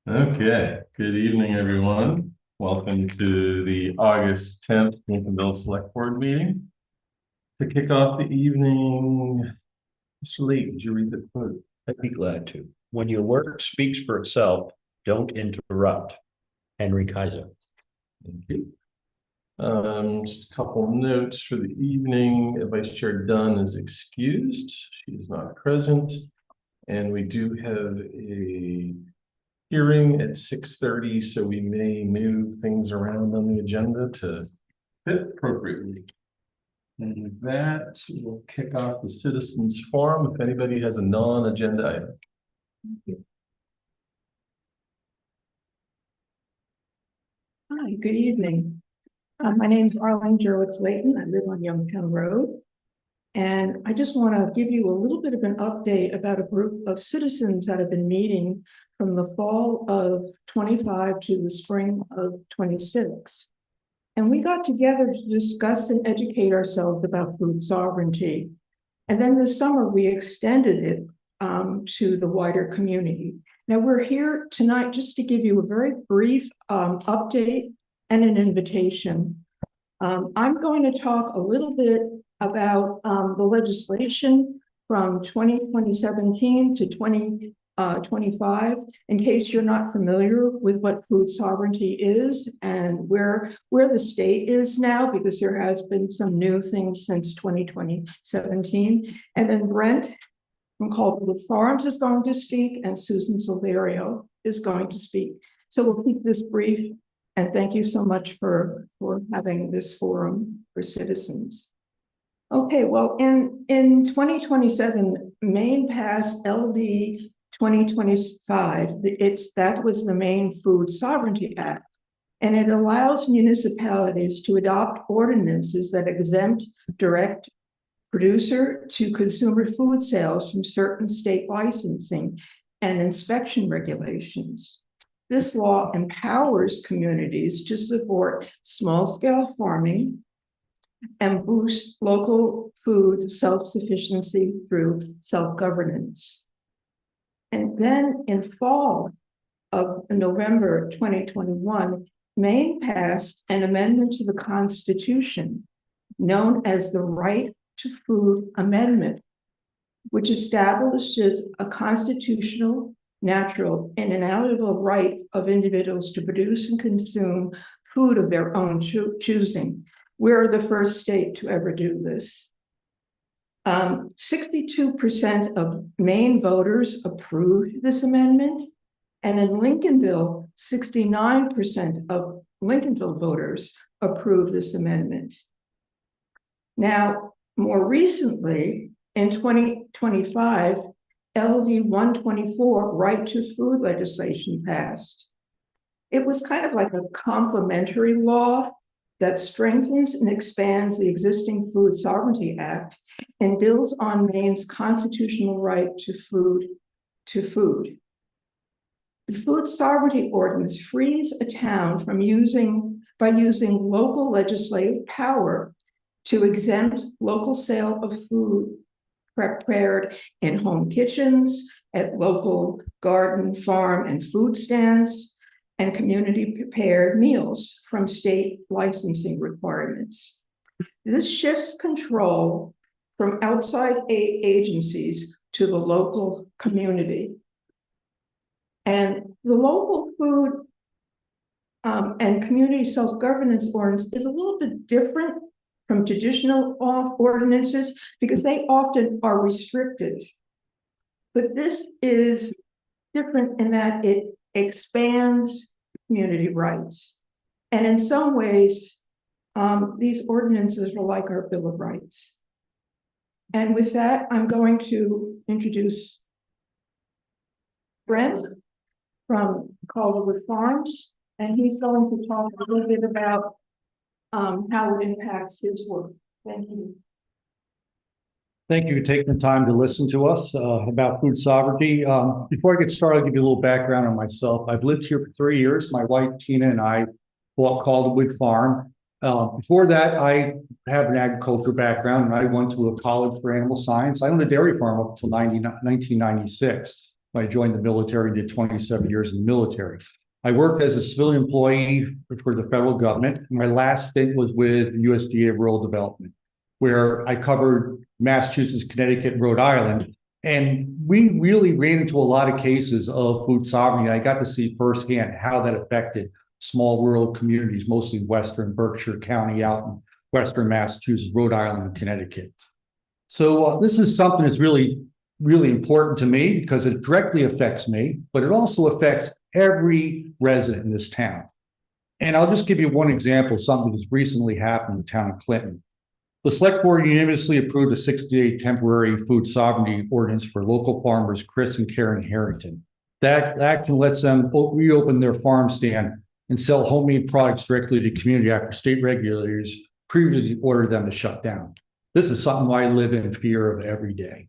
Okay, good evening, everyone. Welcome to the August 10th Lincolnville Select Board meeting. To kick off the evening, Mr. Lee, would you read the quote? I'd be glad to. When your work speaks for itself, don't interrupt. Henry Kaiser. Thank you. Just a couple notes for the evening. Vice Chair Dunn is excused. She is not present. And we do have a hearing at 6:30, so we may move things around on the agenda to fit appropriately. And with that, we'll kick off the citizens forum if anybody has a non-agenda item. Hi, good evening. My name is Arlene Jurwitz-Layton. I live on Youngtown Road. And I just want to give you a little bit of an update about a group of citizens that have been meeting from the fall of 25 to the spring of 26. And we got together to discuss and educate ourselves about food sovereignty. And then this summer, we extended it to the wider community. Now, we're here tonight just to give you a very brief update and an invitation. I'm going to talk a little bit about the legislation from 2017 to 2025, in case you're not familiar with what food sovereignty is and where the state is now, because there has been some new things since 2017. And then Brent from Calderwood Farms is going to speak, and Susan Silverio is going to speak. So we'll keep this brief, and thank you so much for having this forum for citizens. Okay, well, in 2027, Maine passed LD 2025. That was the Maine Food Sovereignty Act, and it allows municipalities to adopt ordinances that exempt direct producer to consumer food sales from certain state licensing and inspection regulations. This law empowers communities to support small-scale farming and boost local food self-sufficiency through self-governance. And then in fall of November 2021, Maine passed an amendment to the Constitution known as the Right to Food Amendment, which establishes a constitutional, natural, and inalienable right of individuals to produce and consume food of their own choosing. We're the first state to ever do this. 62% of Maine voters approved this amendment, and in Lincolnville, 69% of Lincolnville voters approved this amendment. Now, more recently, in 2025, LD 124, Right to Food legislation passed. It was kind of like a complementary law that strengthens and expands the existing Food Sovereignty Act and builds on Maine's constitutional right to food. The Food Sovereignty Ordinance frees a town from using local legislative power to exempt local sale of food prepared in home kitchens, at local garden, farm, and food stands, and community prepared meals from state licensing requirements. This shifts control from outside aid agencies to the local community. And the local food and community self-governance ordinance is a little bit different from traditional ordinances because they often are restrictive. But this is different in that it expands community rights. And in some ways, these ordinances are like our Bill of Rights. And with that, I'm going to introduce Brent from Calderwood Farms, and he's going to talk a little bit about how it impacts his work. Thank you. Thank you for taking the time to listen to us about food sovereignty. Before I get started, I'll give you a little background on myself. I've lived here for 3 years. My wife, Tina, and I bought Calderwood Farm. Before that, I have an agriculture background, and I went to a college for animal science. I owned a dairy farm up until 1996. when I joined the military, did 27 years in the military. I worked as a civilian employee for the federal government. My last stint was with USDA Rural Development, where I covered Massachusetts, Connecticut, and Rhode Island. And we really ran into a lot of cases of food sovereignty. I got to see firsthand how that affected small rural communities, mostly Western Berkshire County out in Western Massachusetts, Rhode Island, and Connecticut. So this is something that's really, really important to me because it directly affects me, but it also affects every resident in this town. And I'll just give you one example, something that's recently happened in the town of Clinton. The select board unanimously approved a 60-day temporary food sovereignty ordinance for local farmers Chris and Karen Harrington. That action lets them reopen their farm stand and sell homemade products directly to the community after state regulators previously ordered them to shut down. This is something I live in fear of every day,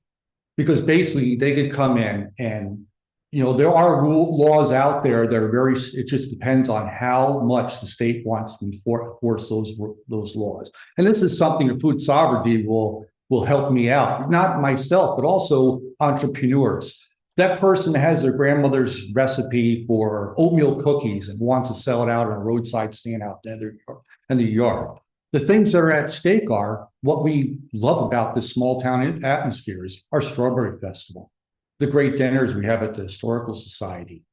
because basically they could come in and, you know, there are laws out there that are very, it just depends on how much the state wants to enforce those laws. And this is something that food sovereignty will help me out, not myself, but also entrepreneurs. That person has their grandmother's recipe for oatmeal cookies and wants to sell it out on a roadside stand out there in the yard. The things that are at stake are what we love about this small town atmosphere is our strawberry festival, the great dinners we have at the Historical Society,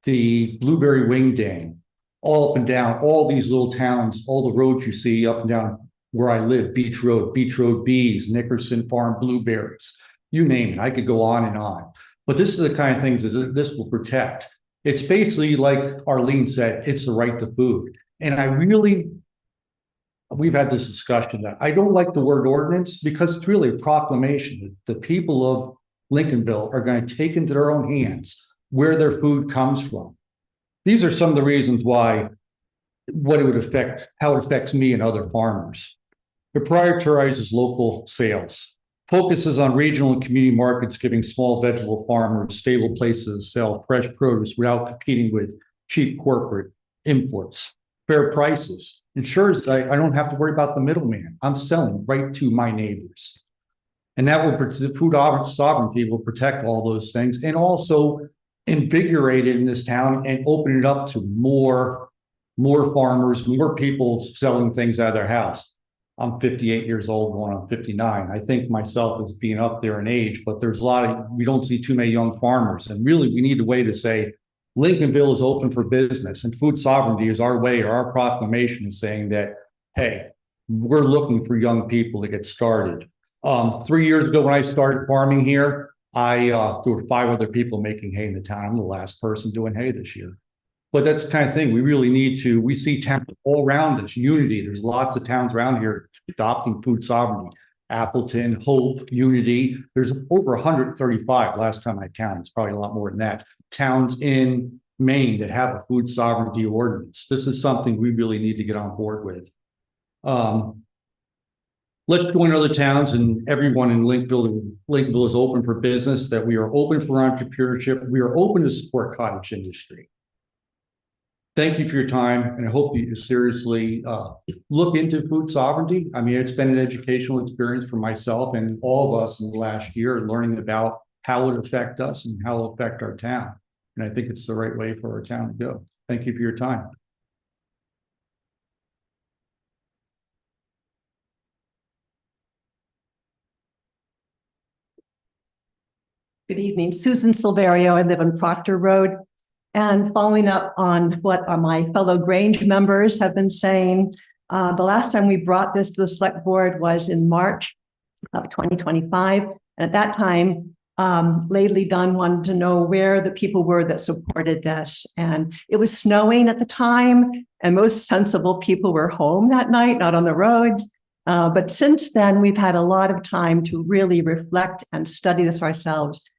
the Blueberry Wing Dang, all up and down, all these little towns, all the roads you see up and down where I live, Beach Road Bees, Nickerson Farm Blueberries, you name it. I could go on and on. But this is the kind of things that this will protect. It's basically like Arlene said, it's the right to food. And we've had this discussion that I don't like the word ordinance because it's really a proclamation. The people of Lincolnville are going to take into their own hands where their food comes from. These are some of the reasons why, how it affects me and other farmers. It prioritizes local sales, focuses on regional and community markets, giving small vegetable farmers stable places to sell fresh produce without competing with cheap corporate imports. Fair prices, ensures that I don't have to worry about the middleman. I'm selling right to my neighbors. And that will, food sovereignty will protect all those things and also invigorate it in this town and open it up to more farmers, more people selling things out of their house. I'm 58 years old, going on 59. I think myself as being up there in age, but there's we don't see too many young farmers. And really, we need a way to say, Lincolnville is open for business, and food sovereignty is our way, or our proclamation is saying that, hey, we're looking for young people to get started. 3 years ago, when I started farming here, there were 5 other people making hay in the town. I'm the last person doing hay this year. But that's the kind of thing we really need to, we see towns all around us, Unity. There's lots of towns around here adopting food sovereignty. Appleton, Hope, Unity. There's over 135 last time I counted. It's probably a lot more than that. Towns in Maine that have a food sovereignty ordinance. This is something we really need to get on board with. Let's join other towns, and everyone in Lincolnville is open for business, that we are open for entrepreneurship. We are open to support cottage industry. Thank you for your time, and I hope you seriously look into food sovereignty. I mean, it's been an educational experience for myself and all of us in the last year, learning about how it affects us and how it will affect our town. And I think it's the right way for our town to go. Thank you for your time. Good evening, Susan Silverio. I live on Proctor Road. And following up on what my fellow Grange members have been saying, the last time we brought this to the select board was in March of 2025. And at that time, Laidley Dunn wanted to know where the people were that supported this. And it was snowing at the time, and most sensible people were home that night, not on the roads. But since then, we've had a lot of time to really reflect and study this ourselves.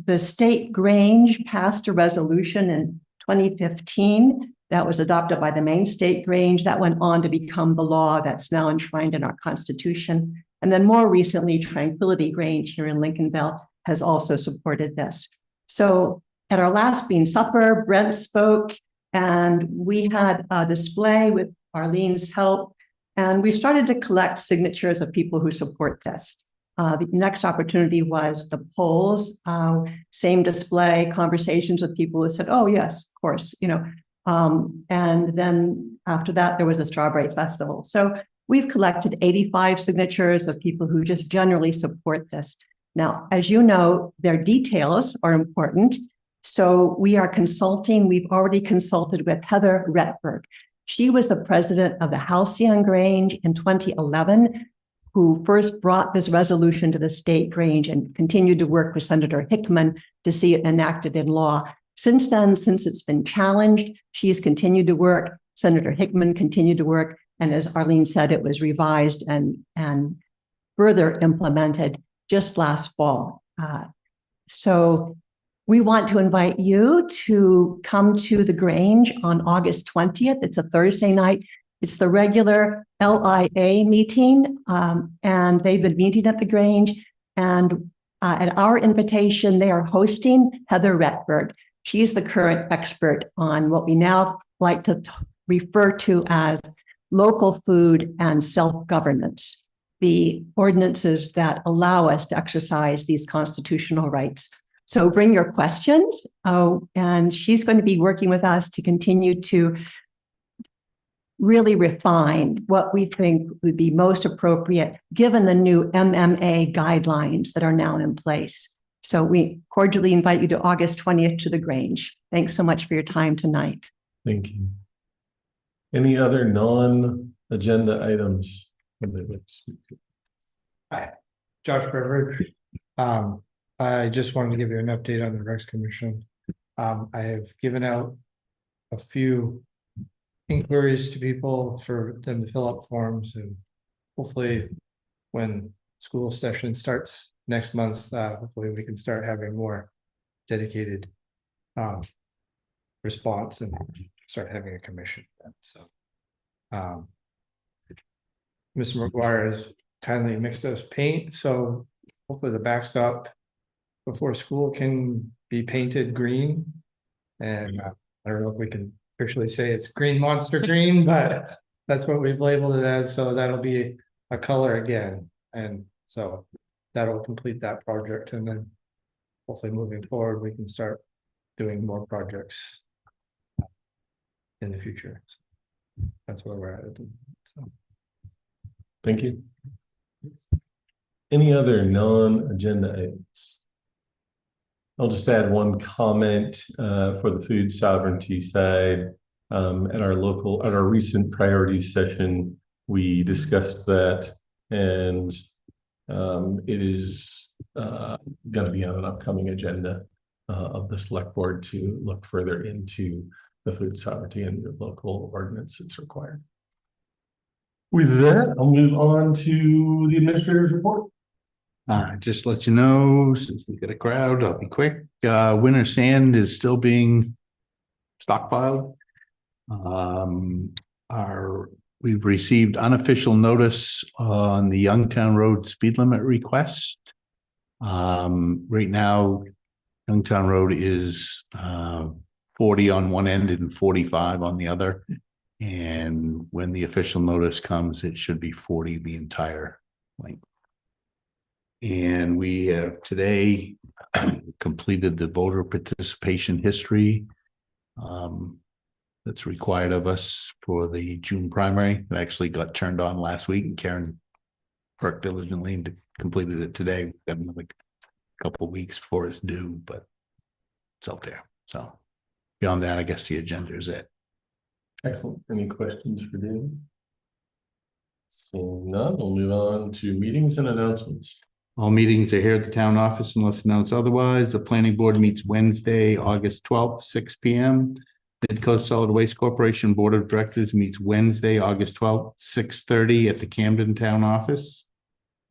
The state Grange passed a resolution in 2015 that was adopted by the Maine State Grange. That went on to become the law that's now enshrined in our Constitution. And then more recently, Tranquility Grange here in Lincolnville has also supported this. So at our last Bean Supper, Brent spoke, and we had a display with Arlene's help, and we started to collect signatures of people who support this. The next opportunity was the polls, same display, conversations with people who said, oh, yes, of course, and then after that, there was a strawberry festival. So we've collected 85 signatures of people who just generally support this. Now, as you know, their details are important. So we are consulting. We've already consulted with Heather Retberg. She was the president of the Halcyon Grange in 2011, who first brought this resolution to the state Grange and continued to work with Senator Hickman to see it enacted in law. Since then, since it's been challenged, she has continued to work. Senator Hickman continued to work. And as Arlene said, it was revised and further implemented just last fall. So we want to invite you to come to the Grange on August 20th. It's a Thursday night. It's the regular LIA meeting, and they've been meeting at the Grange. And at our invitation, they are hosting Heather Retberg. She's the current expert on what we now like to refer to as local food and self-governance, the ordinances that allow us to exercise these constitutional rights. So bring your questions, and she's going to be working with us to continue to really refine what we think would be most appropriate given the new MMA guidelines that are now in place. So we cordially invite you to August 20th to the Grange. Thanks so much for your time tonight. Thank you. Any other non-agenda items? Hi, Josh Beveridge. I just wanted to give you an update on the Rex Commission. I have given out a few inquiries to people for them to fill out forms, and hopefully when school session starts next month, hopefully we can start having more dedicated response and start having a commission. So Mr. McGuire has kindly mixed us paint, so hopefully the backstop before school can be painted green. And I don't know if we can officially say it's green monster green, but that's what we've labeled it as. So that'll be a color again. And so that'll complete that project. And then hopefully moving forward, we can start doing more projects in the future. That's where we're at. So. Thank you. Any other non-agenda items? I'll just add one comment for the food sovereignty side. At our recent priorities session, we discussed that, and it is going to be on an upcoming agenda of the select board to look further into the food sovereignty and the local ordinance that's required. With that, I'll move on to the administrator's report. All right, just let you know, since we got a crowd, I'll be quick. Winter sand is still being stockpiled. We've received unofficial notice on the Youngtown Road speed limit request. Right now, Youngtown Road is 40 on one end and 45 on the other. And when the official notice comes, it should be 40 the entire length. And we have today completed the voter participation history that's required of us for the June primary. It actually got turned on last week, and Karen worked diligently and completed it today. We've got another couple of weeks before it's due, but it's out there. So beyond that, I guess the agenda is it. Excellent. Any questions for David? Seeing none, we'll move on to meetings and announcements. All meetings are here at the town office unless announced otherwise. The planning board meets Wednesday, August 12th, 6 p.m. Midcoast Solid Waste Corporation Board of Directors meets Wednesday, August 12th, 6:30 at the Camden Town Office.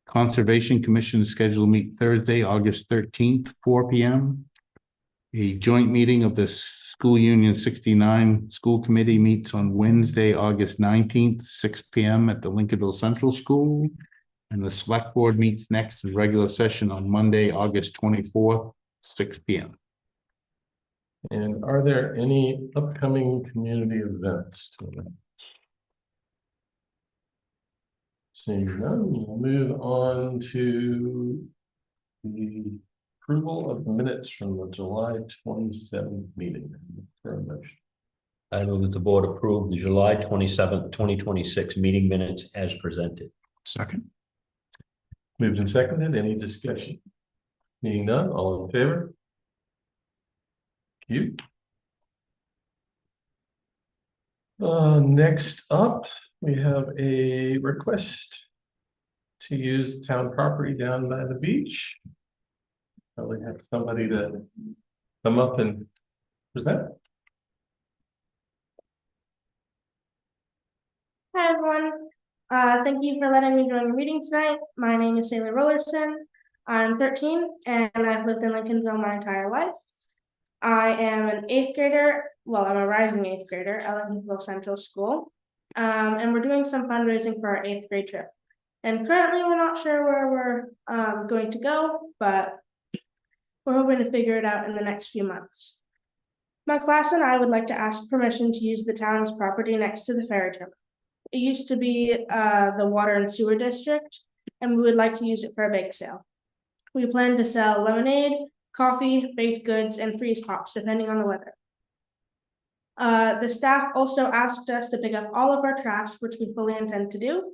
Conservation Commission is scheduled to meet Thursday, August 13th, 4 p.m. A joint meeting of the School Union 69 School Committee meets on Wednesday, August 19th, 6 p.m. at the Lincolnville Central School. And the select board meets next in regular session on Monday, August 24th, 6 p.m. And are there any upcoming community events to announce? Seeing none, we'll move on to the approval of minutes from the July 27th meeting. For a motion. I move that the board approve the July 27th, 2026 meeting minutes as presented. Second. Moved and seconded, any discussion? Seeing none, all in favor? Thank you. Next up, we have a request to use town property down by the beach. Probably have somebody to come up and present. Hi, everyone. Thank you for letting me join the meeting tonight. My name is Sailor Rollerson. I'm 13 and I've lived in Lincolnville my entire life. I am an 8th grader. Well, I'm a rising 8th grader at Lincolnville Central School. And we're doing some fundraising for our 8th grade trip. And currently we're not sure where we're going to go, but we're hoping to figure it out in the next few months. My class and I would like to ask permission to use the town's property next to the ferry terminal. It used to be the water and sewer district, and we would like to use it for a bake sale. We plan to sell lemonade, coffee, baked goods, and freeze pops, depending on the weather. The staff also asked us to pick up all of our trash, which we fully intend to do.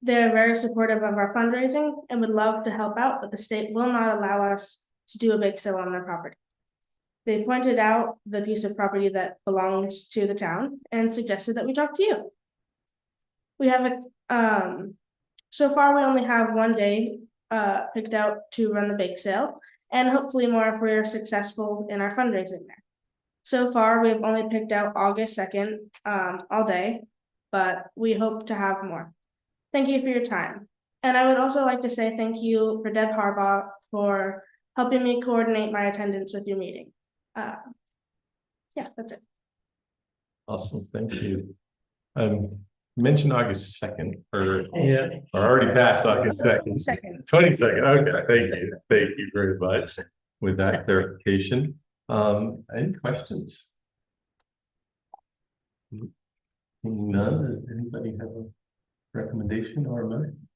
They're very supportive of our fundraising and would love to help out, but the state will not allow us to do a bake sale on their property. They pointed out the piece of property that belongs to the town and suggested that we talk to you. We have so far we only have one day picked out to run the bake sale, and hopefully more if we're successful in our fundraising there. So far, we've only picked out August 2nd all day, but we hope to have more. Thank you for your time. And I would also like to say thank you for Deb Harbaugh for helping me coordinate my attendance with your meeting. Yeah, that's it. Awesome, thank you. Mentioned August 2nd, or already passed August 2nd. 22nd, okay, thank you very much with that clarification. Any questions? None, does anybody have a recommendation or a motion?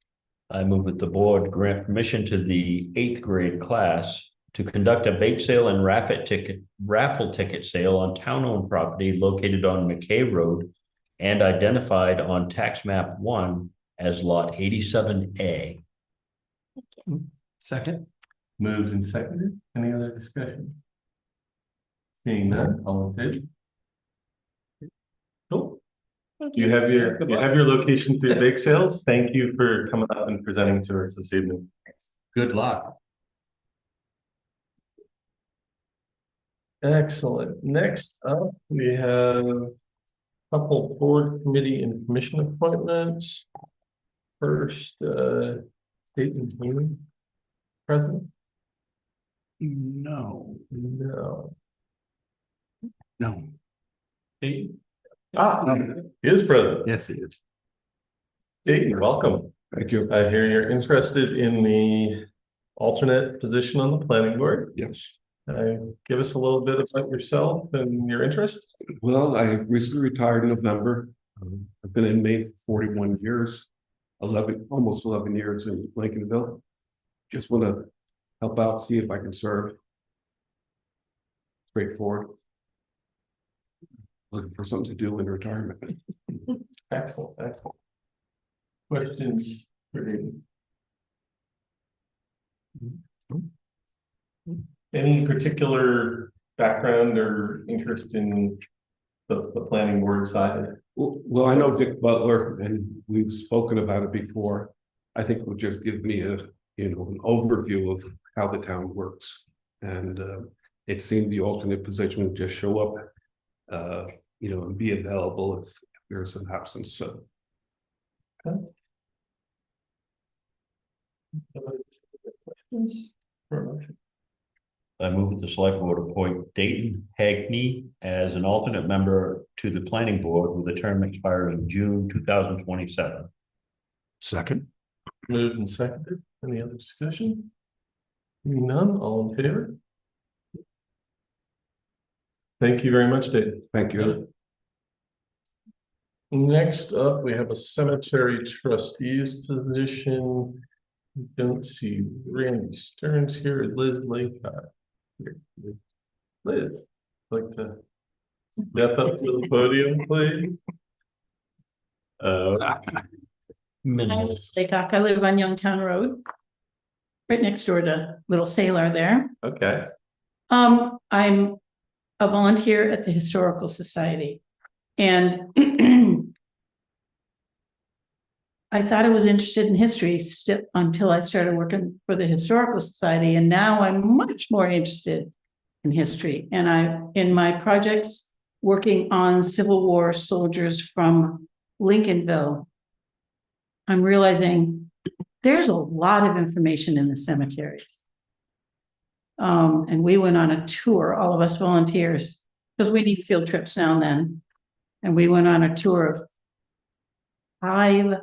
I move that the board grant permission to the 8th grade class to conduct a bake sale and raffle ticket sale on town-owned property located on McKay Road and identified on tax map 1 as lot 87A. Second. Moved and seconded. Any other discussion? Seeing none, all in favor? Cool. Thank You have your location for your bake sales. Thank you for coming up and presenting to us this evening. Good luck. Excellent. Next up, we have a couple board committee and commission appointments. First, State and Healing present? No. He is present. Yes, it is. Dayton, welcome. Thank you. I hear you're interested in the alternate position on the planning board. Yes, Give us a little bit about yourself and your interest. well, I recently retired in November. I've been in Maine for 41 years, almost 11 years in Lincolnville. Just want to help out, see if I can serve. Straightforward. Looking for something to do in retirement. Excellent. Questions for Dayton? Any particular background or interest in the planning board side? Well, I know Dick Butler and we've spoken about it before. I think will just give me an overview of how the town works. And it seemed the alternate position would just show up, and be available if there's an absence. So. Okay. Questions for a motion? I move that the select board appoint Dayton Hagney as an alternate member to the planning board with a term expiring June 2027. Second. Moved and seconded. Any other discussion? Hearing none, all in favor? Thank you very much, Dave. Thank you. Next up, we have a cemetery trustees position. We don't see Randy Stearns here, Liz Laycock. Liz, like to step up to the podium, please? I'm Minimum. Liz Laycock. I live on Youngtown Road. Right next door to Little Sailor there. Okay, I'm a volunteer at the Historical Society. And I thought I was interested in history until I started working for the Historical Society, and now I'm much more interested in history. And in my projects, working on Civil War soldiers from Lincolnville, I'm realizing there's a lot of information in the cemeteries. And we went on a tour, all of us volunteers, because we need field trips now and then. And we went on a tour of 5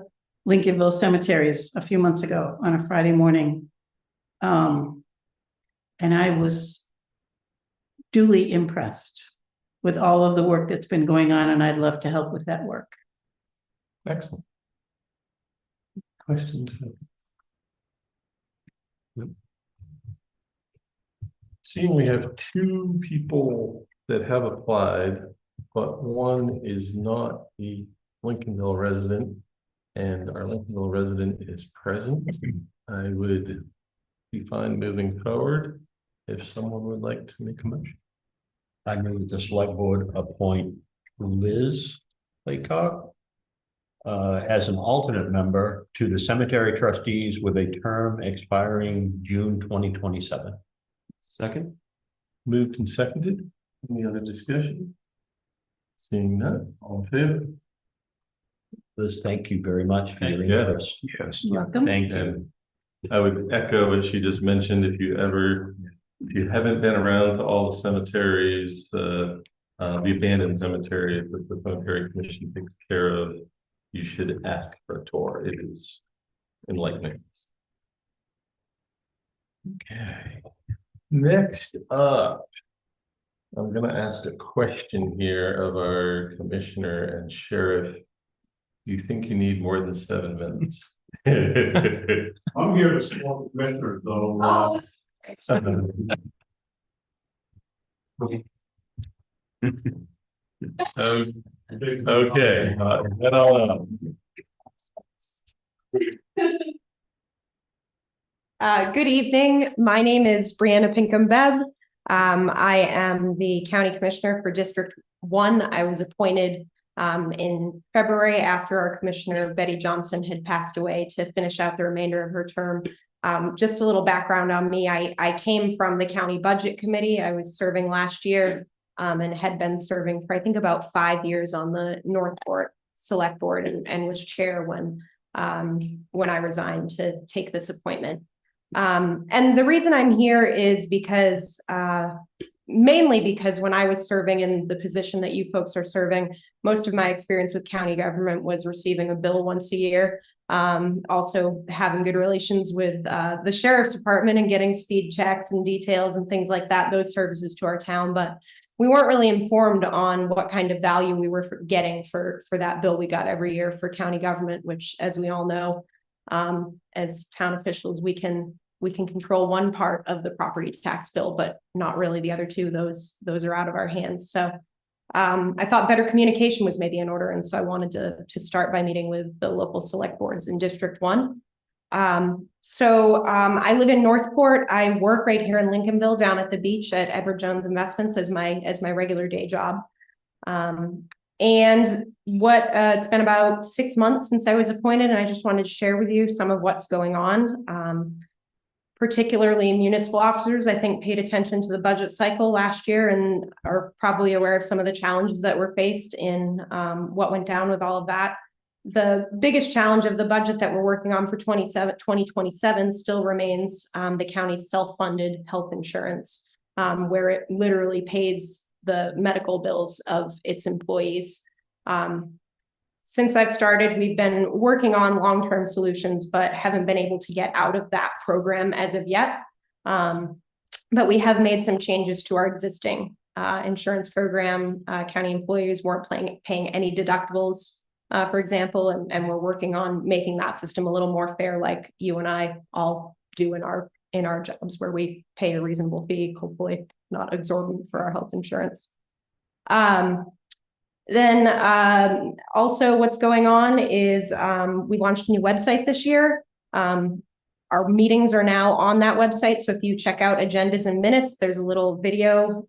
Lincolnville cemeteries a few months ago on a Friday morning. And I was duly impressed with all of the work that's been going on, and I'd love to help with that work. excellent. Questions? Seeing we have 2 people that have applied, but one is not a Lincolnville resident, and our Lincolnville resident is present, I would be fine moving forward if someone would like to make a motion. I move the select board appoint Liz Laycock as an alternate member to the cemetery trustees with a term expiring June 2027. Second. Moved and seconded. Any other discussion? Seeing none, all in favor? Liz, thank you very much for your Yeah. interest. Yes. Welcome. Thank you. And I would echo what she just mentioned, if you haven't been around to all the cemeteries, the abandoned cemetery that the cemetery commission takes care of, you should ask for a tour. It is enlightening. Okay. Next up, I'm gonna ask a question here of our commissioner and sheriff. Do you think you need more than 7 minutes? I'm here to support the commissioner, so. Okay, then I'll, Good evening. My name is Brianna Pinkham-Bev. I am the County Commissioner for District 1. I was appointed in February after our Commissioner Betty Johnson had passed away to finish out the remainder of her term. Just a little background on me. I came from the County Budget Committee. I was serving last year and had been serving for I think about 5 years on the Northport Select Board and was chair when I resigned to take this appointment. And the reason I'm here is because mainly because when I was serving in the position that you folks are serving, most of my experience with county government was receiving a bill once a year. Also having good relations with the sheriff's department and getting speed checks and details and things like that, those services to our town. But we weren't really informed on what kind of value we were getting for that bill we got every year for county government, which, as we all know, as town officials, we can control one part of the property tax bill, but not really the other 2. Those are out of our hands. So I thought better communication was maybe in order. And so I wanted to start by meeting with the local select boards in District 1. I live in Northport. I work right here in Lincolnville down at the beach at Edward Jones Investments as my regular day job. And it's been about 6 months since I was appointed, and I just wanted to share with you some of what's going on. Particularly municipal officers, I think, paid attention to the budget cycle last year and are probably aware of some of the challenges that were faced in what went down with all of that. The biggest challenge of the budget that we're working on for 2027 still remains the county's self-funded health insurance, where it literally pays the medical bills of its employees. Since I've started, we've been working on long-term solutions, but haven't been able to get out of that program as of yet. But we have made some changes to our existing insurance program. County employees weren't paying any deductibles for example, and we're working on making that system a little more fair, like you and I all do in our jobs, where we pay a reasonable fee, hopefully not exorbitant, for our health insurance. Then also what's going on is we launched a new website this year. Our meetings are now on that website. So if you check out agendas and minutes, there's a little video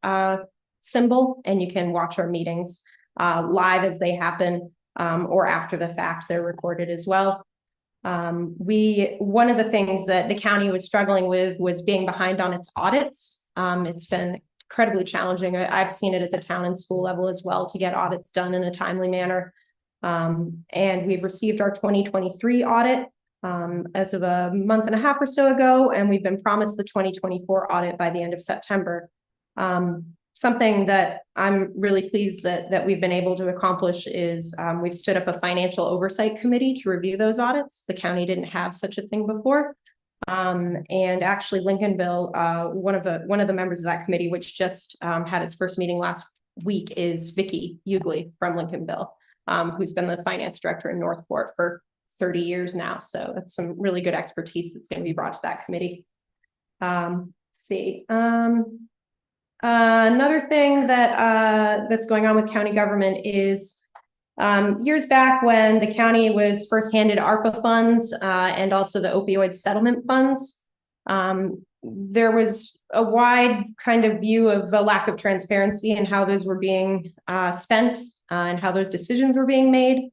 symbol, and you can watch our meetings live as they happen, or after the fact, they're recorded as well. One of the things that the county was struggling with was being behind on its audits. It's been incredibly challenging. I've seen it at the town and school level as well, to get audits done in a timely manner. And we've received our 2023 audit as of a month and a half or so ago, and we've been promised the 2024 audit by the end of September. Something that I'm really pleased that we've been able to accomplish is we've stood up a financial oversight committee to review those audits. The county didn't have such a thing before. And actually Lincolnville, one of the members of that committee, which just had its first meeting last week, is Vicky Ugly from Lincolnville, who's been the finance director in Northport for 30 years now. So that's some really good expertise that's going to be brought to that committee. Let's see. Another thing that's going on with county government is years back, when the county was first handed ARPA funds and also the opioid settlement funds, there was a wide kind of view of the lack of transparency in how those were being spent and how those decisions were being made.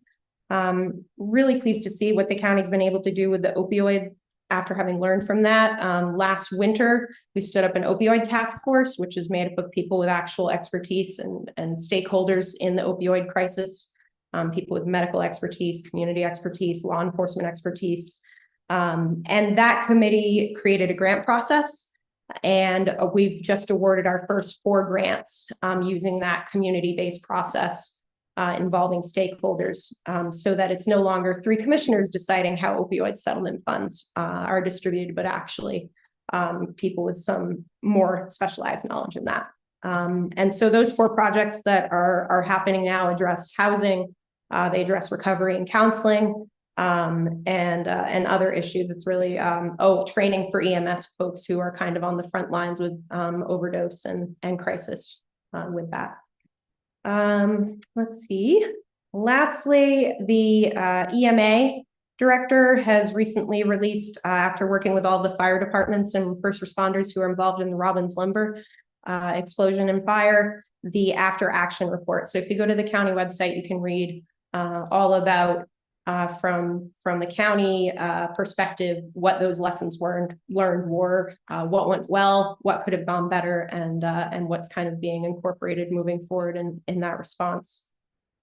Really pleased to see what the county's been able to do with the opioid after having learned from that. Last winter, we stood up an opioid task force, which is made up of people with actual expertise and stakeholders in the opioid crisis, people with medical expertise, community expertise, law enforcement expertise. And that committee created a grant process, and we've just awarded our first 4 grants using that community-based process involving stakeholders, so that it's no longer 3 commissioners deciding how opioid settlement funds are distributed, but actually people with some more specialized knowledge in that. And so those 4 projects that are happening now address housing, they address recovery and counseling, and other issues. It's really training for EMS folks who are kind of on the front lines with overdose and crisis with that. Let's see. Lastly, the EMA director has recently released, after working with all the fire departments and first responders who are involved in the Robbins Lumber explosion and fire, the after action report. So if you go to the county website, you can read all about from the county perspective, what those lessons learned were, what went well, what could have gone better, and what's kind of being incorporated moving forward in that response.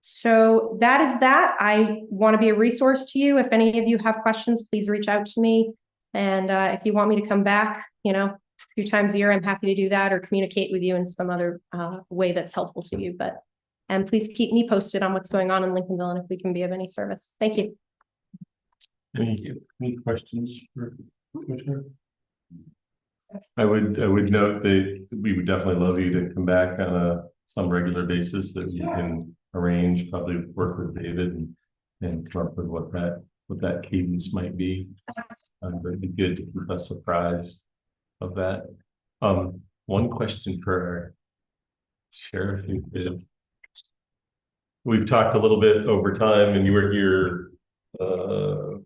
So that is that. I want to be a resource to you. If any of you have questions, please reach out to me. And if you want me to come back, a few times a year, I'm happy to do that, or communicate with you in some other way that's helpful to you. And please keep me posted on what's going on in Lincolnville and if we can be of any service. Thank you. Any questions for Commissioner? I would note that we would definitely love you to come back on some regular basis, that we can arrange, probably work with David and come up with what that cadence might be. But it'd be good to keep us apprised of that. One question for our Sheriff, we've talked a little bit over time, and you were here 2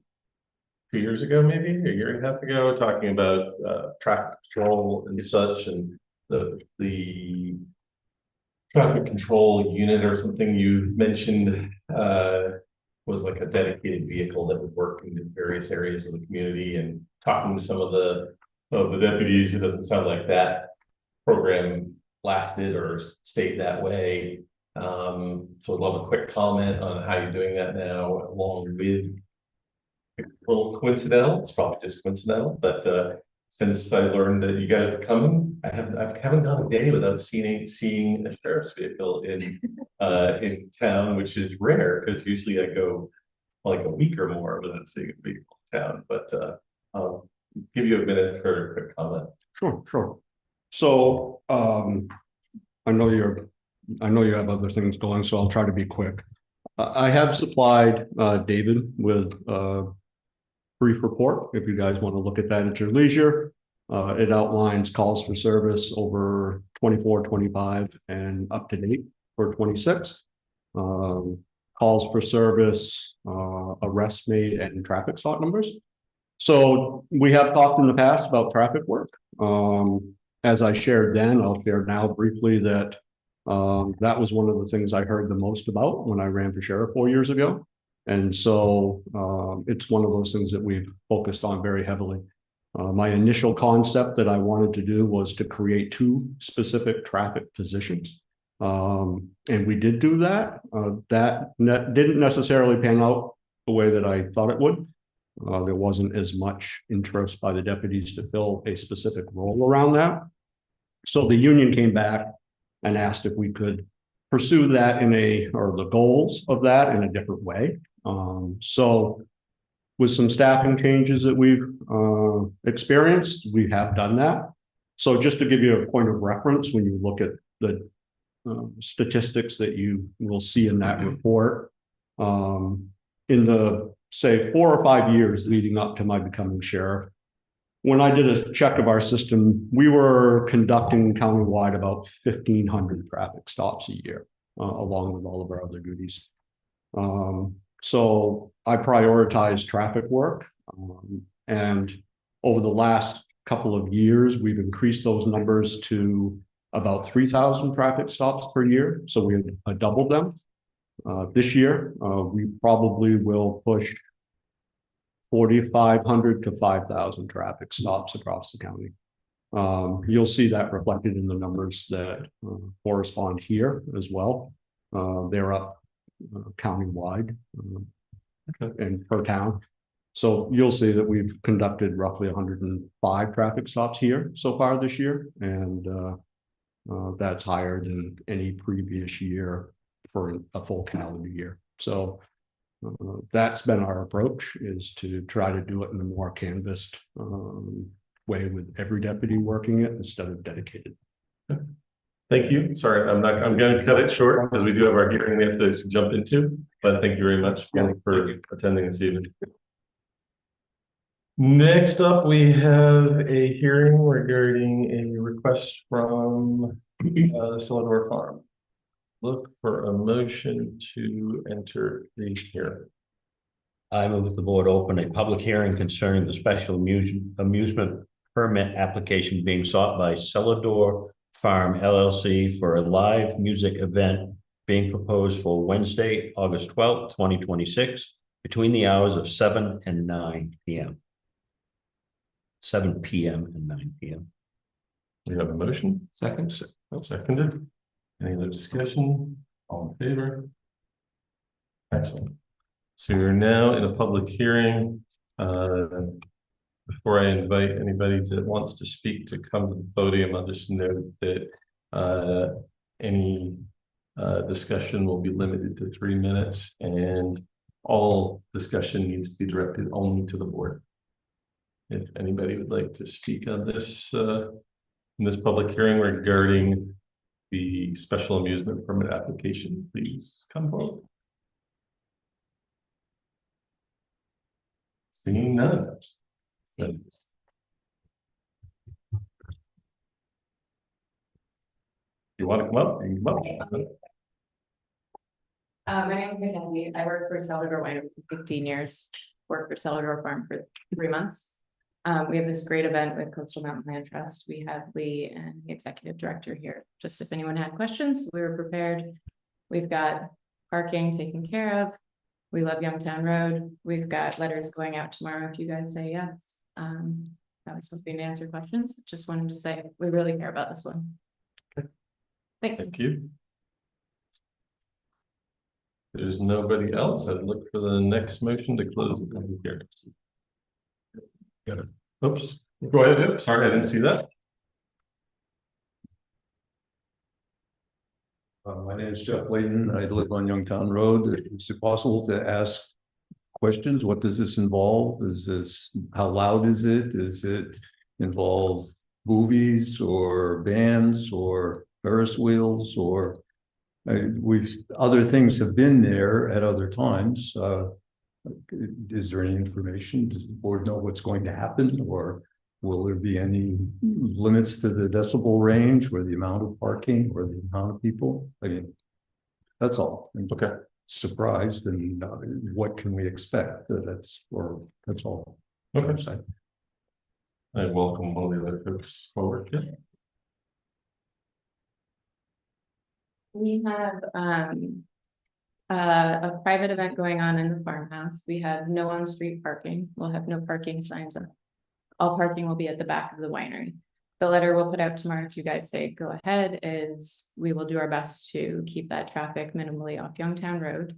years ago, maybe a year and a half ago, talking about traffic control and such, and the traffic control unit or something you mentioned was like a dedicated vehicle that would work in various areas of the community. And talking to some of the deputies, it doesn't sound like that program lasted or stayed that way. So I'd love a quick comment on how you're doing that now, along with a little coincidental. It's probably just coincidental, but since I learned that you guys are coming, I haven't gone a day without seeing a sheriff's vehicle in town, which is rare, because usually I go like a week or more without seeing a vehicle in town. But I'll give you a minute for a quick comment. Sure. So I know you have other things going, so I'll try to be quick. I have supplied David with a brief report, if you guys want to look at that at your leisure. It outlines calls for service over 24, 25, and up to date for 26. Calls for service, arrests made, and traffic stop numbers. So we have talked in the past about traffic work. As I shared then, I'll share now briefly that that was one of the things I heard the most about when I ran for sheriff 4 years ago. And so it's one of those things that we've focused on very heavily. My initial concept that I wanted to do was to create 2 specific traffic positions. And we did do that. Didn't necessarily pan out the way that I thought it would. There wasn't as much interest by the deputies to fill a specific role around that. So the union came back and asked if we could pursue that or the goals of that in a different way. So with some staffing changes that we've experienced, we have done that. So just to give you a point of reference, when you look at the statistics that you will see in that report, in the, say, 4 or 5 years leading up to my becoming sheriff, when I did a check of our system, we were conducting countywide about 1,500 traffic stops a year, along with all of our other duties. So I prioritize traffic work. And over the last couple of years, we've increased those numbers to about 3,000 traffic stops per year. So we have doubled them. This year, we probably will push 4,500 to 5,000 traffic stops across the county. You'll see that reflected in the numbers that correspond here as well. They're up county-wide and per town. So you'll see that we've conducted roughly 105 traffic stops here so far this year. And that's higher than any previous year for a full calendar year. So that's been our approach, is to try to do it in a more canvassed way with every deputy working it instead of dedicated. Thank you. Sorry, I'm going to cut it short because we do have our hearing we have to jump into, but thank you very much for attending this evening. Next up, we have a hearing regarding a request from Celador Farm. Look for a motion to enter the hearing. I move the board open a public hearing concerning the special amusement permit application being sought by Celador Farm LLC for a live music event being proposed for Wednesday, August 12th, 2026, between the hours of 7 and 9 p.m. 7 p.m. and 9 p.m. We have a motion. Seconded. Any other discussion? All in favor? Excellent. So we're now in a public hearing. Before I invite anybody that wants to speak to come to the podium, I'll just note that any discussion will be limited to 3 minutes, and all discussion needs to be directed only to the board. If anybody would like to speak on this in this public hearing regarding the special amusement permit application, please come forward. Seeing none. You want to come up? You can come up. My name is Mackenzie. I work for Celador Wine for 15 years, worked for Celador Farm for 3 months. We have this great event with Coastal Mountain Land Trust. We have Lee and the executive director here. Just if anyone had questions, we were prepared. We've got parking taken care of. We love Youngtown Road. We've got letters going out tomorrow if you guys say yes. I was hoping to answer questions. Just wanted to say we really care about this one. Okay. Thanks. Thank you. There's nobody else. I'd look for the next motion to close the public hearing. Got it. Oops. Go ahead. Sorry, I didn't see that. My name is Jeff Layton. I live on Youngtown Road. Is it possible to ask questions? What does this involve? How loud is it? Does it involve movies or bands or Ferris wheels or Other things have been there at other times. Is there any information? Does the board know what's going to happen, or will there be any limits to the decibel range or the amount of parking or the amount of people? I mean, that's all. Okay. Surprised, and what can we expect? That's all. Okay. I welcome all the other folks forward. Yeah. We have a private event going on in the farmhouse. We have no on-street parking. We'll have no parking signs up. All parking will be at the back of the winery. The letter we'll put out tomorrow, if you guys say go ahead, is we will do our best to keep that traffic minimally off Youngtown Road.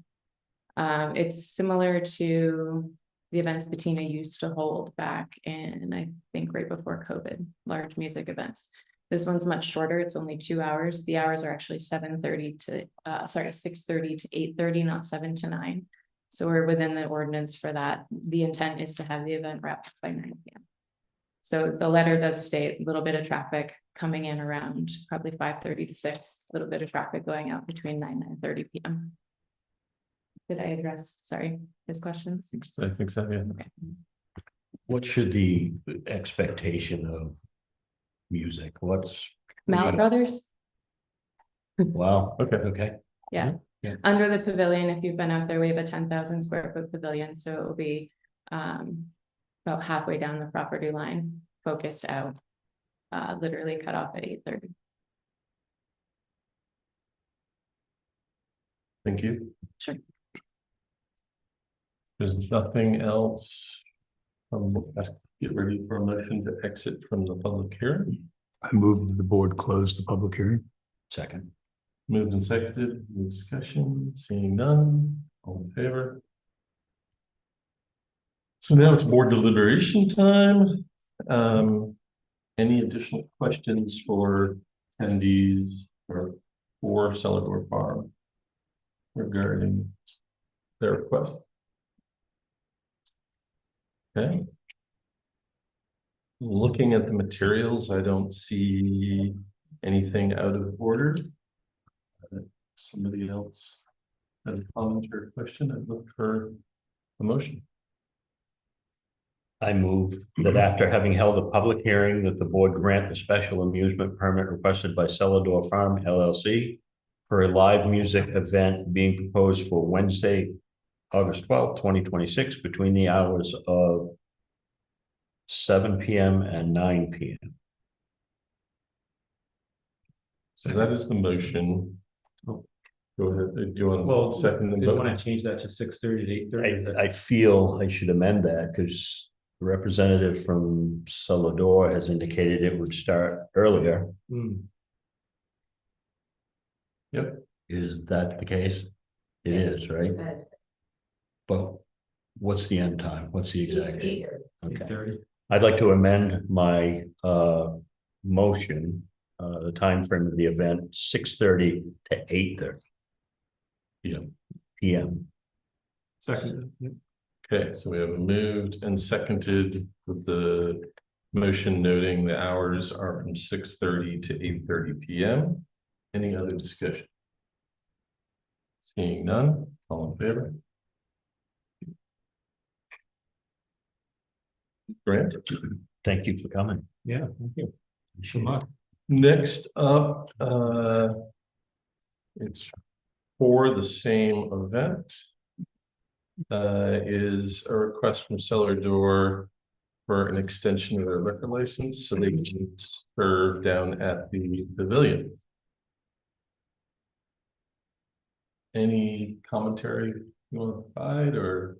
It's similar to the events Bettina used to hold back in, I think, right before COVID, large music events. This one's much shorter. It's only 2 hours. The hours are actually 6:30 to 8:30, not 7 to 9. So we're within the ordinance for that. The intent is to have the event wrapped by 9 p.m. So the letter does state a little bit of traffic coming in around probably 5:30 to 6, a little bit of traffic going out between 9 and 9:30 p.m. Did I address, sorry, his questions? I think so, yeah. Okay. What should the expectation of music? What's? Mallet Brothers? Wow, Okay. Yeah. Yeah. Under the pavilion, if you've been out there, we have a 10,000 square foot pavilion, so it will be about halfway down the property line, focused out, literally cut off at 8:30. Thank you. Sure. There's nothing else. Let's get ready for a motion to exit from the public hearing. I move the board close the public hearing. second. Moved and seconded, any discussion, seeing none, all in favor? So now it's board deliberation time. Any additional questions for attendees or for Celador Farm regarding their request? Okay. Looking at the materials, I don't see anything out of order. Somebody else has a comment or a question. I'd look for a motion. I move that after having held a public hearing, that the board grant the special amusement permit requested by Celador Farm LLC for a live music event being proposed for Wednesday, August 12th, 2026, between the hours of 7 p.m. and 9 p.m. So that is the motion. Oh, go ahead. Do you want Well, to second the do you vote? want to change that to 6:30 to 8:30? I feel I should amend that because the representative from Celador has indicated it would start earlier. Yep. Is that the case? It is, right? But what's the end time? What's the exact date? Okay. 8:30. I'd like to amend my motion, the time frame of the event, 6:30 to 8:30 p.m. Second. Okay, so we have moved and seconded with the motion noting the hours are from 6:30 to 8:30 p.m. Any other discussion? Seeing none, all in favor? Grant? Thank you for coming. Yeah, thank you. So much. Next up, it's for the same event. Is a request from Celador for an extension of their liquor license so they can serve down at the pavilion. Any commentary you want to provide, or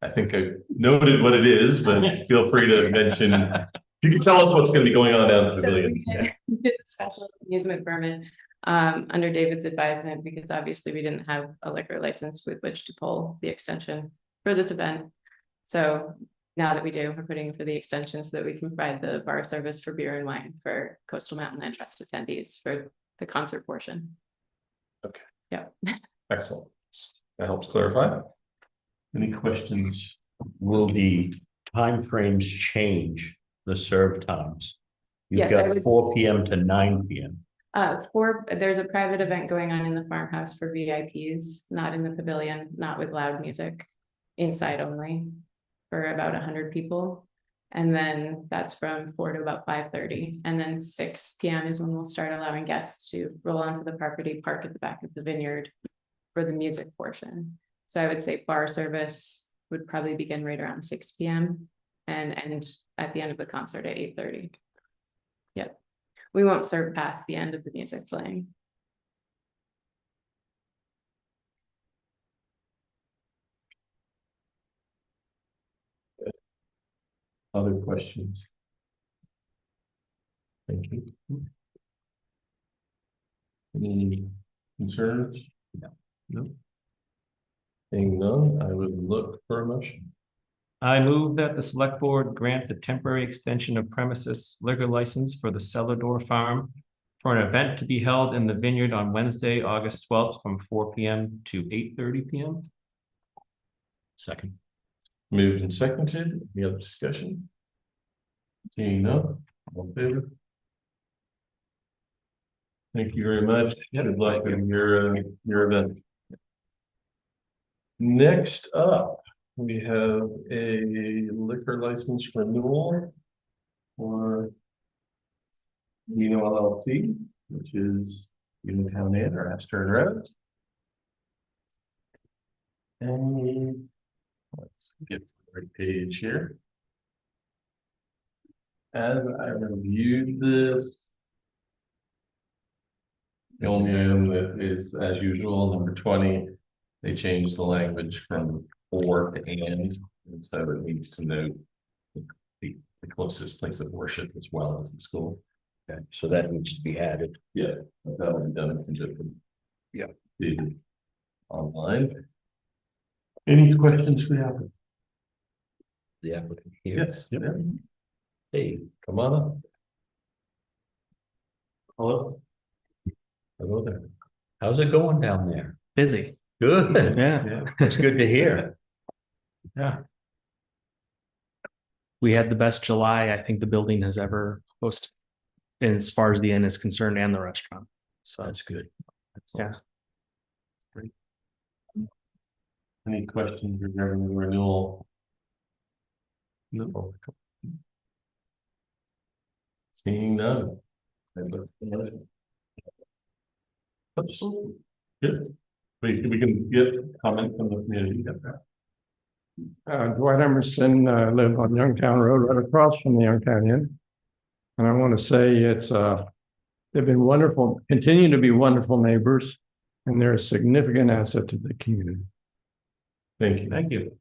I think I noted what it is, but feel free to mention. You can tell us what's going to be going on down at the pavilion. We did the special amusement permit under David's advisement, because obviously we didn't have a liquor license with which to pull the extension for this event. So now that we do, we're putting in for the extension so that we can provide the bar service for beer and wine for Coastal Mountain Land Trust attendees for the concert portion. Okay. Yeah. Excellent. That helps clarify. Any questions? Will the timeframes change the serve times? You've Yes, I got would- 4 p.m. to 9 p.m. There's a private event going on in the farmhouse for VIPs, not in the pavilion, not with loud music, inside only, for about 100 people. And then that's from 4 to about 5:30. And then 6 p.m. is when we'll start allowing guests to roll onto the property, park at the back of the vineyard for the music portion. So I would say bar service would probably begin right around 6 p.m. and end at the end of the concert at 8:30. Yep. We won't serve past the end of the music playing. Other questions? Thank you. Any concerns? No. Seeing none, I would look for a motion. I move that the select board grant the temporary extension of premises liquor license for the Celador Farm for an event to be held in the vineyard on Wednesday, August 12th from 4 p.m. to 8:30 p.m. Second. Moved and seconded. Any other discussion? Seeing none, all in favor? Thank you very much. Good luck with your event. Next up, we have a liquor license renewal for Nino LLC, which is Uniontown Inn or Astor and Rose. And let's get to the right page here. As I reviewed this, the only item that is, as usual, number 20, they changed the language from or to and so it needs to note the closest place of worship as well as the school. Okay, so that needs to be added. Yeah, that will be done in different. Yeah. Online. Any questions for the applicant? The applicant here. Yes. Yeah. Hey, Come on up. Hello. Hello there. how's it going down there? Busy. Good. Yeah. That's good to hear. Yeah. We had the best July I think the building has ever hosted. As far as the inn is concerned and the restaurant. So That's good. yeah. Any questions regarding the renewal? No. Seeing none. I look for the motion. Oops. Good. We can get comment from the community. Dwight Emerson, live on Youngtown Road, right across from the Youngtown Inn. And I want to say they've been wonderful, continue to be wonderful neighbors, and they're a significant asset to the community. Thank you. Thank you.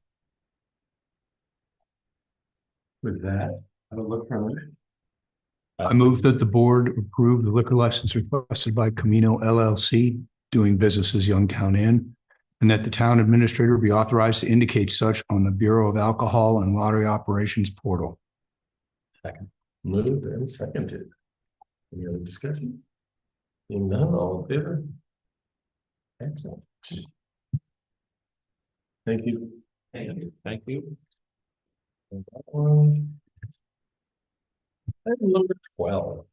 With that, I will look for a motion. I move that the board approve the liquor license requested by Camino LLC doing business as Youngtown Inn, and that the town administrator be authorized to indicate such on the Bureau of Alcohol and Lottery Operations portal. Second. Moved and seconded. Any other discussion? Seeing none, all in favor? Excellent. Thank you. Thank you. And that one. Item number 12.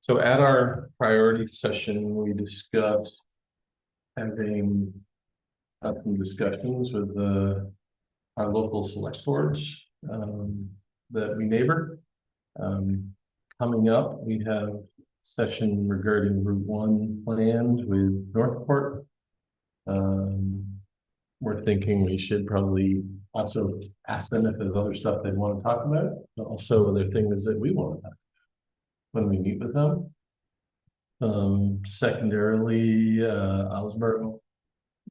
So at our priority session, we discussed having some discussions with our local select boards that we neighbor. Coming up, we have a session regarding Route 1 plans with Northport. We're thinking we should probably also ask them if there's other stuff they want to talk about, but also other things that we want to talk about when we meet with them. Secondarily, Osborne,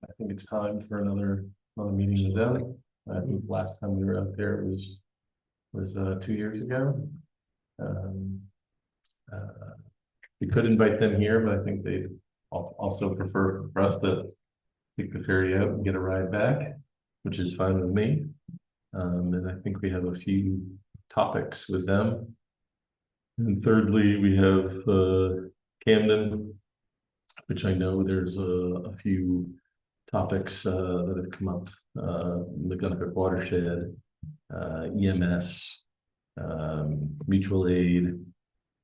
I think it's time for another meeting with them. I think last time we were out there was 2 years ago. We could invite them here, but I think they also prefer for us to take the ferry out and get a ride back, which is fine with me. And I think we have a few topics with them. And thirdly, we have Camden, which I know there's a few topics that have come up, the Guncook watershed, EMS, mutual aid,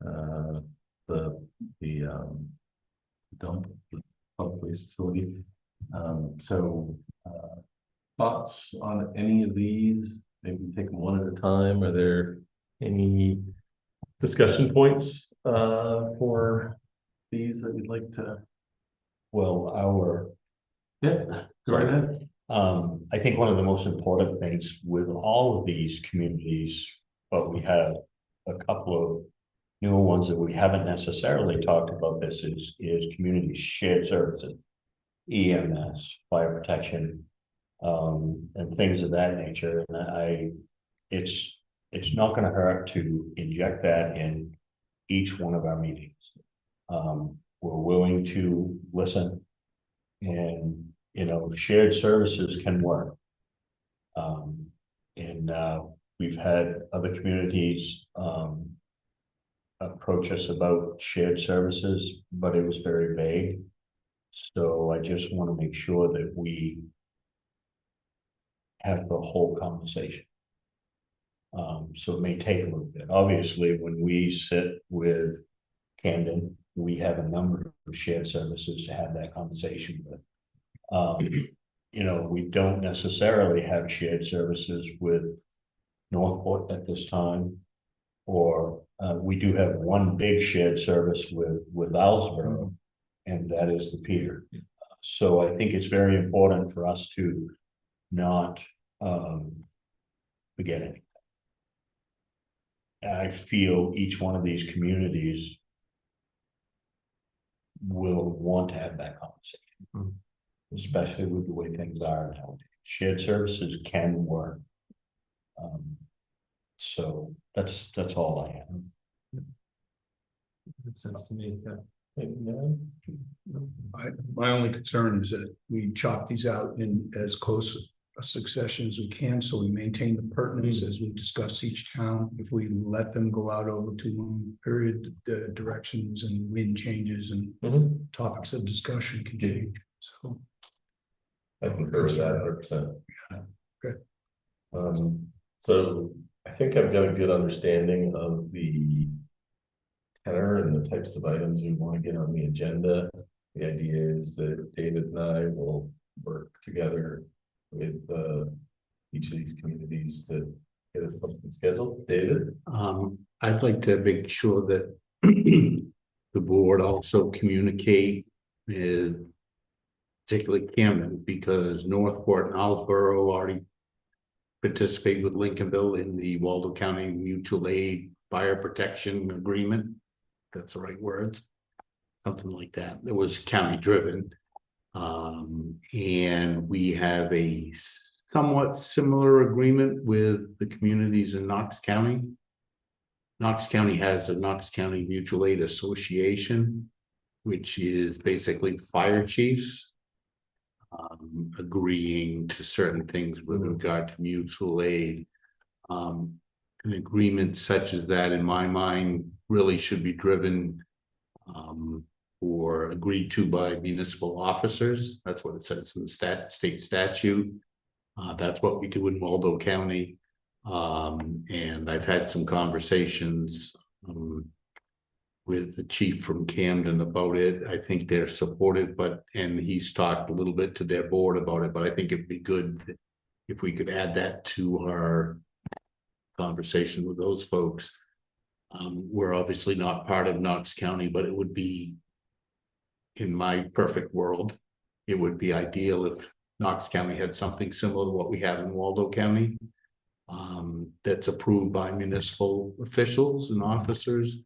dump, the public waste facility. So, thoughts on any of these? Maybe take them one at a time. Are there any discussion points, for these that you'd like to? Well, Yeah, go right ahead. I think one of the most important things with all of these communities, but we have a couple of newer ones that we haven't necessarily talked about. This is community shared services, EMS, fire protection, and things of that nature. And it's not going to hurt to inject that in each one of our meetings. We're willing to listen, and shared services can work. And we've had other communities approach us about shared services, but it was very vague. So I just want to make sure that we have the whole conversation. So it may take a little bit. Obviously, when we sit with Camden, we have a number of shared services to have that conversation with. We don't necessarily have shared services with Northport at this time, or we do have one big shared service with Islesboro, and that is the pier. So I think it's very important for us to not forget anything. I feel each one of these communities will want to have that conversation, especially with the way things are nowadays. Shared services can work. So that's all I have. Makes sense to me. My only concern is that we chop these out in as close a succession as we can, so we maintain the pertinence as we discuss each town. If we let them go out over too long period, the directions and wind changes and topics of discussion can change. So I concur with that 100%. Okay. So I think I've got a good understanding of the tenor and the types of items we want to get on the agenda. The idea is that David and I will work together with each of these communities to get us something scheduled. David? I'd like to make sure that the board also communicate with particularly Camden, because Northport and Islesboro already participate with Lincolnville in the Waldo County Mutual Aid Fire Protection Agreement. That's the right words, something like that. It was county driven. And we have a somewhat similar agreement with the communities in Knox County. Knox County has a Knox County Mutual Aid Association, which is basically fire chiefs agreeing to certain things with regard to mutual aid. An agreement such as that, in my mind, really should be driven or agreed to by municipal officers. That's what it says in the state statute. That's what we do in Waldo County. And I've had some conversations with the chief from Camden about it. I think they're supportive, and he's talked a little bit to their board about it, but I think it'd be good if we could add that to our conversation with those folks. We're obviously not part of Knox County, but it would be, in my perfect world, it would be ideal if Knox County had something similar to what we have in Waldo County, that's approved by municipal officials and officers,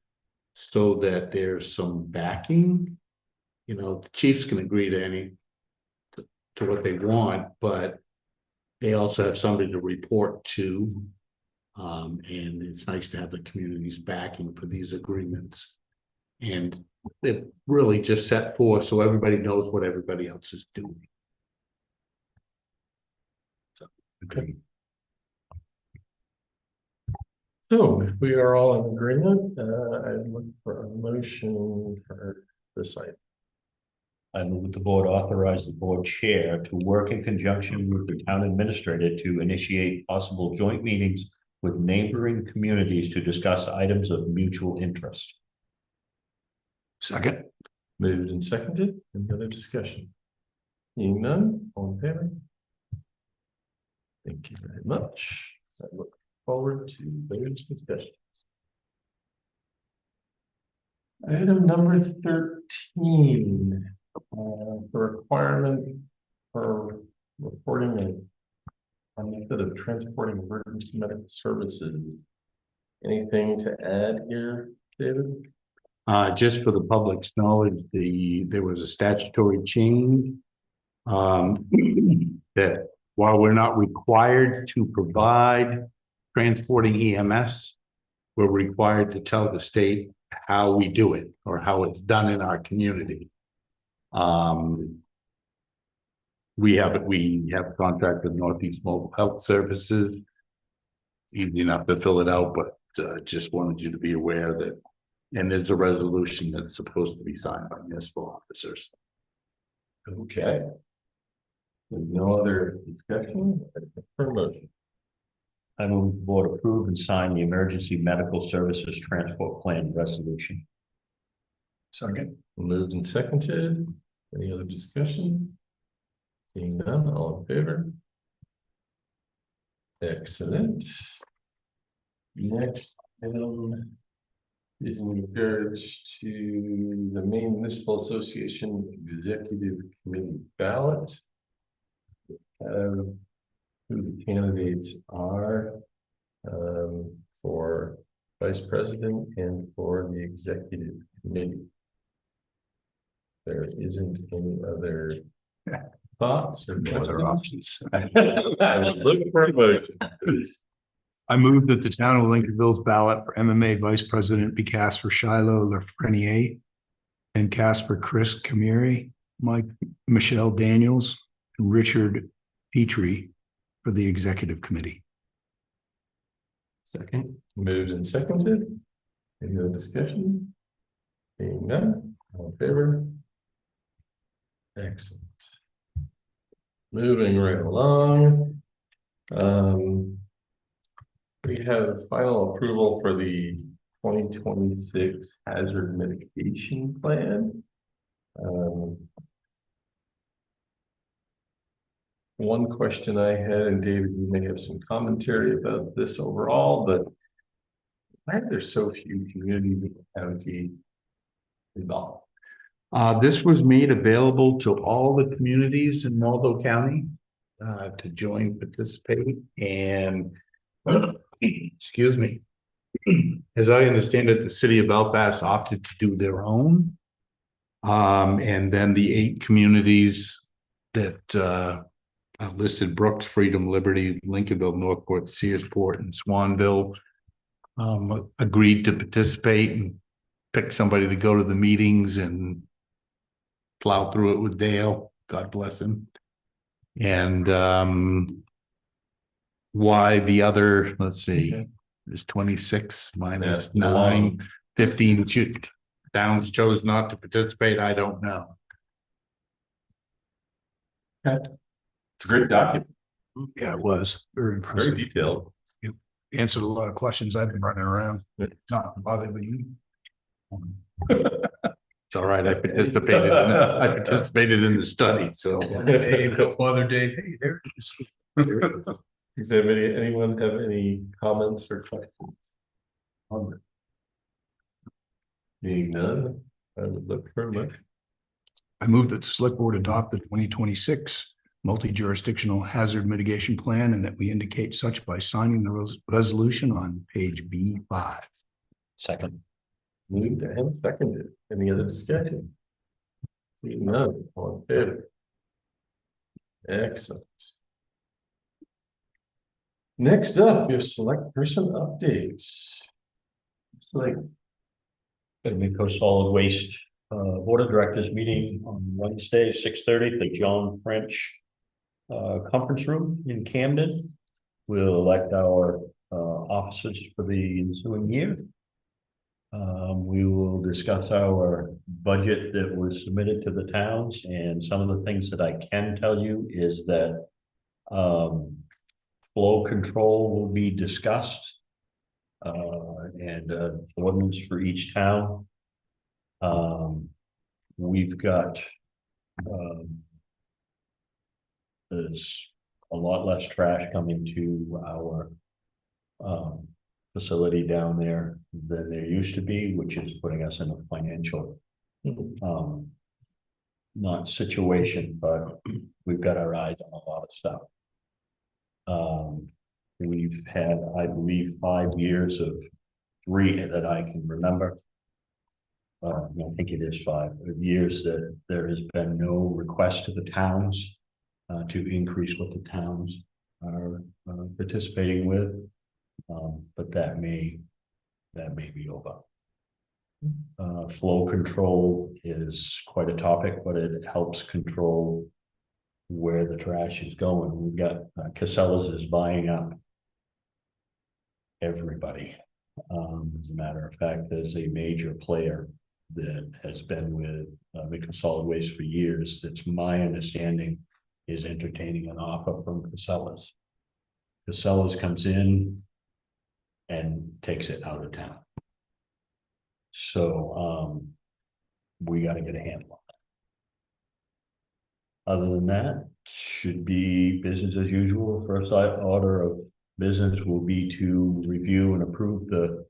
so that there's some backing. The chiefs can agree to what they want, but they also have somebody to report to. And it's nice to have the community's backing for these agreements. And they're really just set forth so everybody knows what everybody else is doing. So, okay. So if we are all in agreement, I look for a motion for this item. I move that the board authorize the board chair to work in conjunction with the town administrator to initiate possible joint meetings with neighboring communities to discuss items of mutual interest. Second. Moved and seconded. Any other discussion? Seeing none, all in favor? Thank you very much. I look forward to those discussions. Item number 13, the requirement for reporting a method of transporting emergency medical services. Anything to add here, David? Just for the public's knowledge, there was a statutory change. That while we're not required to provide transporting EMS, we're required to tell the state how we do it or how it's done in our community. We have a contract with Northeast Mobile Health Services. Easy enough to fill it out, but just wanted you to be aware that, and there's a resolution that's supposed to be signed by municipal officers. Okay. With no other discussion, for motion. I move the board approve and sign the emergency medical services transport plan resolution. Second. Moved and seconded. Any other discussion? Seeing none, all in favor? Excellent. Next item is in regards to the Maine Municipal Association Executive Committee ballot. Who the candidates are for vice president and for the executive committee. There isn't any other thoughts or other options. I would look for a motion. I move that the town of Lincolnville's ballot for MMA vice president be cast for Shiloh Lafreniere and cast for Chris Camiri, Michelle Daniels, and Richard Petrie for the executive committee. Second. Moved and seconded. Any other discussion? Seeing none, all in favor? Excellent. Moving right along. We have final approval for the 2026 hazard mitigation plan. One question I had, and David, you may have some commentary about this overall, but why are there so few communities in the county involved? This was made available to all the communities in Waldo County to join, participate, and excuse me. As I understand it, the city of Belfast opted to do their own. And then the 8 communities that listed: Brooks, Freedom, Liberty, Lincolnville, Northport, Searsport, and Swanville, agreed to participate and pick somebody to go to the meetings and plow through it with Dale. God bless him. And why the other, let's see, there's 26 minus 9, 15 towns chose not to participate. I don't know. Okay. It's a great document. Yeah, it was very impressive. Very detailed. You answered a lot of questions I've been running around. Not bothered with you. It's all right. I participated in the study, so. Don't bother Dave. Hey, there it is. Does anyone have any comments or questions? Being none, I would look for a motion. I move that the select board adopt the 2026 multi-jurisdictional hazard mitigation plan and that we indicate such by signing the resolution on page B5. Second. Moved and seconded. Any other discussion? Seeing none, all in favor? Excellent. Next up, we have select person updates. It's like Midco Solid Waste Board of Directors meeting on Wednesday, 6:30 at the John French conference room in Camden. We'll elect our officers for the ensuing year. We will discuss our budget that was submitted to the towns, and some of the things that I can tell you is that flow control will be discussed and ordinance for each town. We've got there's a lot less trash coming to our facility down there than there used to be, which is putting us in a financial not situation, but we've got our eyes on a lot of stuff. We've had, I believe, 5 years of 3 that I can remember. I think it is 5 years that there has been no request to the towns to increase what the towns are participating with. But that may be over. Flow control is quite a topic, but it helps control where the trash is going. We've got Casellas is buying up everybody. As a matter of fact, there's a major player that has been with Lincoln Solid Waste for years. That's my understanding is entertaining an offer from Casellas. Casellas comes in and takes it out of town. So we got to get a handle on that. Other than that, should be business as usual. First order of business will be to review and approve the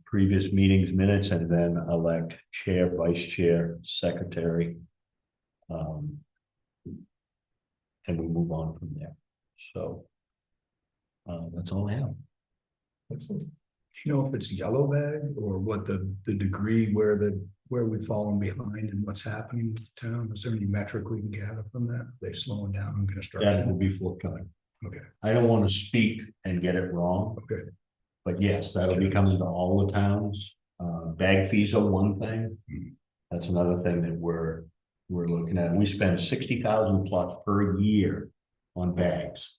previous meetings minutes and then elect chair, vice chair, secretary. And we move on from there. So that's all I have. Excellent. Do you know if it's yellow bag or what the degree where we've fallen behind and what's happening in the town? Is there any metric we can gather from that? Are they slowing down and construction? That will be forthcoming. Okay. I don't want to speak and get it wrong. Okay. But yes, that'll be coming to all the towns. Bag fees are one thing. That's another thing that we're looking at. We spend 60,000 plus per year on bags.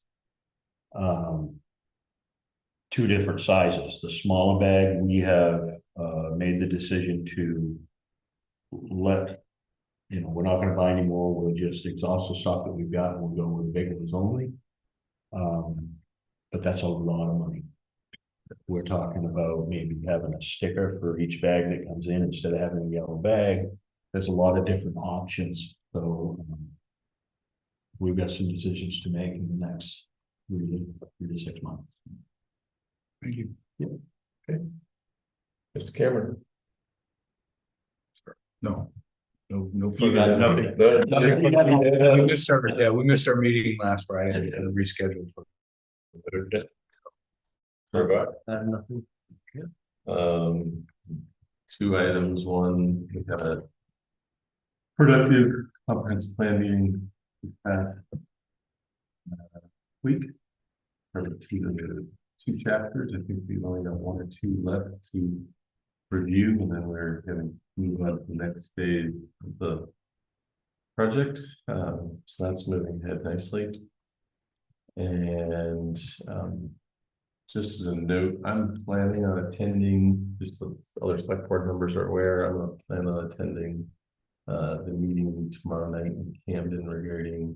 2 different sizes. The smaller bag, we have made the decision to let, we're not going to buy any more. We'll just exhaust the stock that we've got and we'll go with big ones only. But that's a lot of money. We're talking about maybe having a sticker for each bag that comes in instead of having a yellow bag. There's a lot of different options. So we've got some decisions to make in the next 3 to 6 months. Thank you. Yeah. Okay. Mr. Cameron. No. No You got nothing. We missed our meeting last Friday and rescheduled. Nothing. 2 items. One, we had a productive comprehensive plan meeting this past week. For the 2 chapters. I think we've only got 1 or 2 left to review, and then we're going to move on to the next phase of the project. So that's moving ahead nicely. And just as a note, I'm planning on attending, just so other select board members are aware, I'm planning on attending the meeting tomorrow night in Camden regarding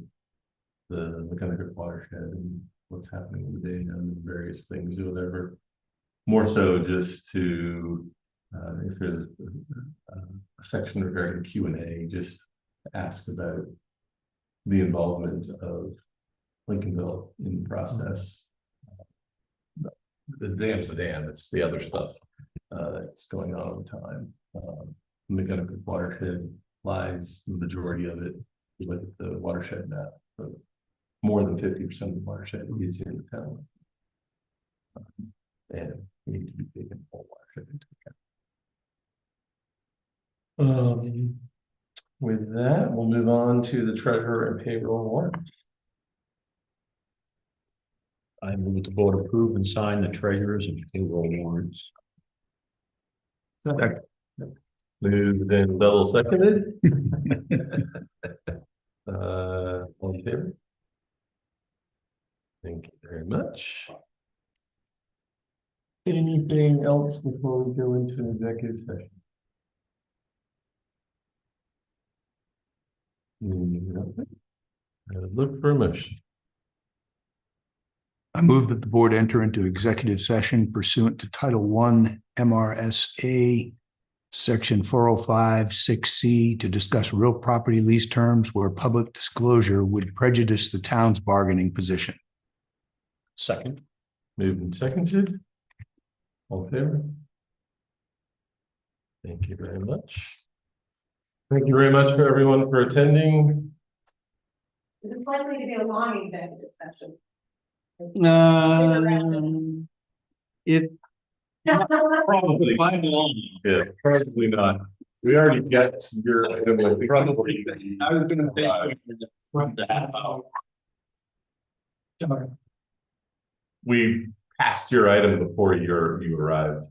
the McGonagall watershed and what's happening today and various things or whatever. More so just to, if there's a section regarding Q&A, just ask about the involvement of Lincolnville in the process. The dam's the dam, it's the other stuff that's going on all the time. McGonagall watershed lies, the majority of it, you look at the watershed map, but more than 50% of the watershed is in the town. And we need to be taking the whole watershed into account. With that, we'll move on to the treasurer and payroll warrant. I move that the board approve and sign the treasurers and payroll warrants. Moved and double seconded. All in favor? Thank you very much. Anything else before we go into an executive session? Look for a motion. I move that the board enter into executive session pursuant to Title I MRSA Section 405(6)C to discuss real property lease terms where public disclosure would prejudice the town's bargaining position. Second. Moved and seconded. All in favor? Thank you very much. Thank you very much for everyone for attending. It's likely to be a long executive session. It probably, yeah, probably not. We already got to your item, I think. Probably. I was gonna say from the half hour. We passed your item before you arrived.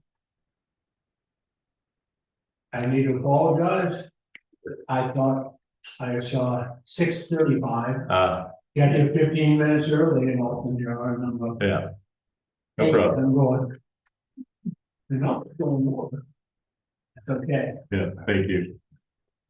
I need to apologize. I thought I saw 6:35. Got here 15 minutes early and opened your arm. Yeah. No problem. I'm going. You're not going over. That's okay. Yeah, thank you.